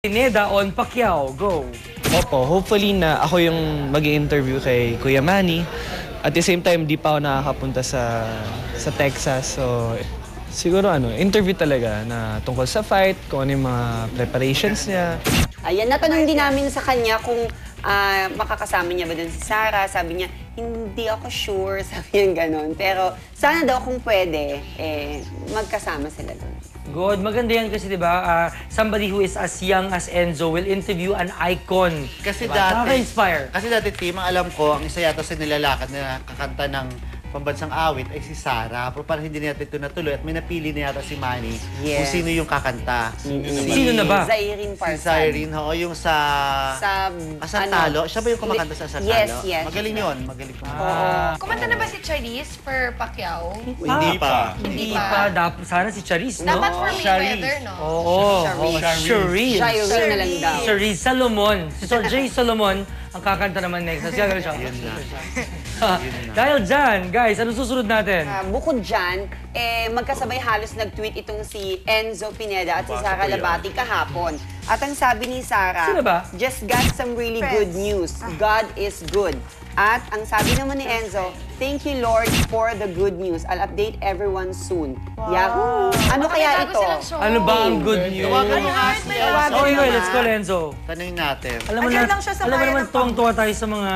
Pineda on Pacquiao, go! Opo, hopefully na ako yung mag-i-interview kay Kuya Manny. At the same time, di pa ako nakakapunta sa Texas. So, siguro interview talaga na tungkol sa fight, kung ano yung mga preparations niya. Ayan, natanong din namin sa kanya kung makakasama niya ba doon si Sarah. Sabi niya, hindi ako sure, sabi niya gano'n. Pero sana daw kung pwede, magkasama sila doon. Good. Maganda yan kasi, di ba, somebody who is as young as Enzo will interview an icon. Kasi diba? Nakaka-inspire. Kasi dati, Tim, ang alam ko, ang isa yata sa nilalakad na kakanta ng pambansang awit ay si Sarah. Pero parang hindi natin ito natuloy at may napili na yata si Manny kung sino yung kakanta. Sino na ba? Zairine Parsan. Si Zairine, oo, yung sa Asantalo. Siya ba yung kumakanta sa Asantalo? Yes. Magaling yun. Magaling ko. Kumanta na ba si Charisse for Pacquiao? Hindi pa. Hindi pa. Sana si Charisse, no? Dapat for Mayweather, no? Oo. Charisse. Zairine na lang daw. Charisse Salomon. Si Sir Jay Solomon ang kakanta naman next. Siya. Yun na. Dahil dyan, guys, anong susunod natin? Bukod dyan, magkasabay halos nag-tweet itong si Enzo Pineda at si Sarah Labati kahapon. At ang sabi ni Sarah, sino ba? just got some really good news. God is good. At ang sabi naman ni Enzo, thank you Lord for the good news. I'll update everyone soon. Yahoo! Ano kaya ito? Ano ba ang good news? Tawagan mo nga si Enzo. Okay, let's call Enzo. Tanungin natin. Alam mo naman, tuwang-tuwa tayo sa mga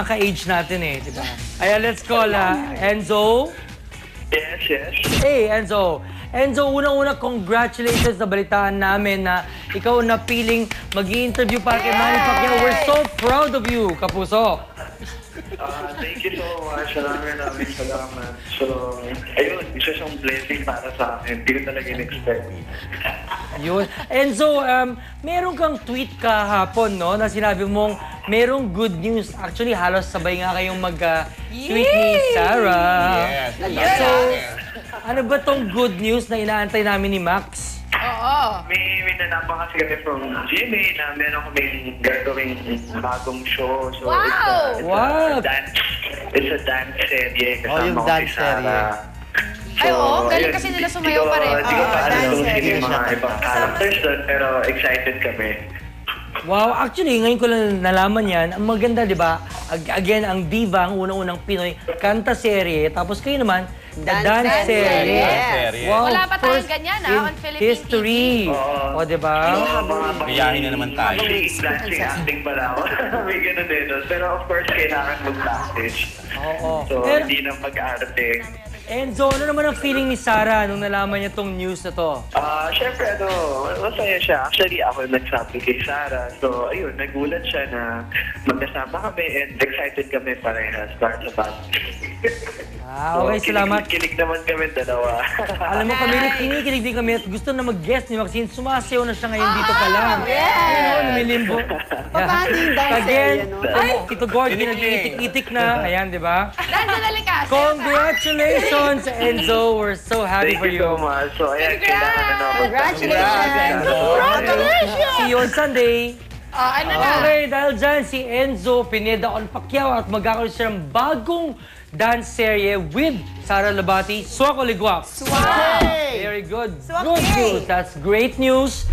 ka-age natin eh, di ba? Ayan, let's call Enzo. Yes. Hey, Enzo. Enzo, unang-una, congratulations na balitaan namin na ikaw na piling mag-i-interview para kay Manny Pacquiao. We're so proud of you, Kapuso. Thank you so much. Maraming salamat. So, ayun, isa siyang blessing para sa akin. Hindi ko talaga in-expect. Yun. Enzo, meron kang tweet kahapon, no? Na sinabi mong merong good news. Actually, halos sabay nga kayong mag-tweet ni Sarah. Yes. So, ano ba tong good news na inaantay namin ni Max? Oo. May nanapan kasi kami from GMA na meron kaming gagawing bagong show. So, Wow! it's a dance serye. Oh, yung Kasama ko dance si Sarah. Ay, oo. Galing ayun, kasi nila sumayaw pa rin. Hindi ko pa alam kung dance sino yung mga serye. ibang characters doon, pero excited kami. Wow, actually, ngayon ko lang nalaman yan. Ang maganda, di ba? Again, ang diva, ang unang-unang Pinoy, kanta serye. Tapos kayo naman, dance serye. Wow, Wala pa tayong first ganyan, in on Philippine history. O, di ba? Biyahin na naman tayo. Dancing acting pala ako. May ganun din. Pero of course, kailangan mag-practice. Oo. So, Pero, hindi na mag-arte. Enzo, ano naman ang feeling ni Sarah nung nalaman niya tong news na to? Siyempre, masaya siya. Actually, ako nagsabi kay Sarah. So, ayun, nagulat siya na magkasama kami and excited kami parehas para sa band. Okay, salamat. Kilig naman kami dalawa. Alam mo, kami kinikilig din kami at gusto na mag-guest ni Maxine. Sumasayaw na siya ngayon dito pa lang. Ayun, lumilimbo. Paano yung dance Again, serye, no? ay, Tito Gord, pinag-iitik-itik na. Ayan, di ba? Dahil na likas. Congratulations, Enzo. We're so happy Thank for you so you. much. So, ayan, kailangan na ako. Congratulations! See you on Sunday. Ano na? Okay, dahil dyan si Enzo Pineda on Pacquiao at magkakaroon siya ng bagong dance serye with Sarah Labati, Swak o Ligwak. Swak! Very good. Good news. That's great news.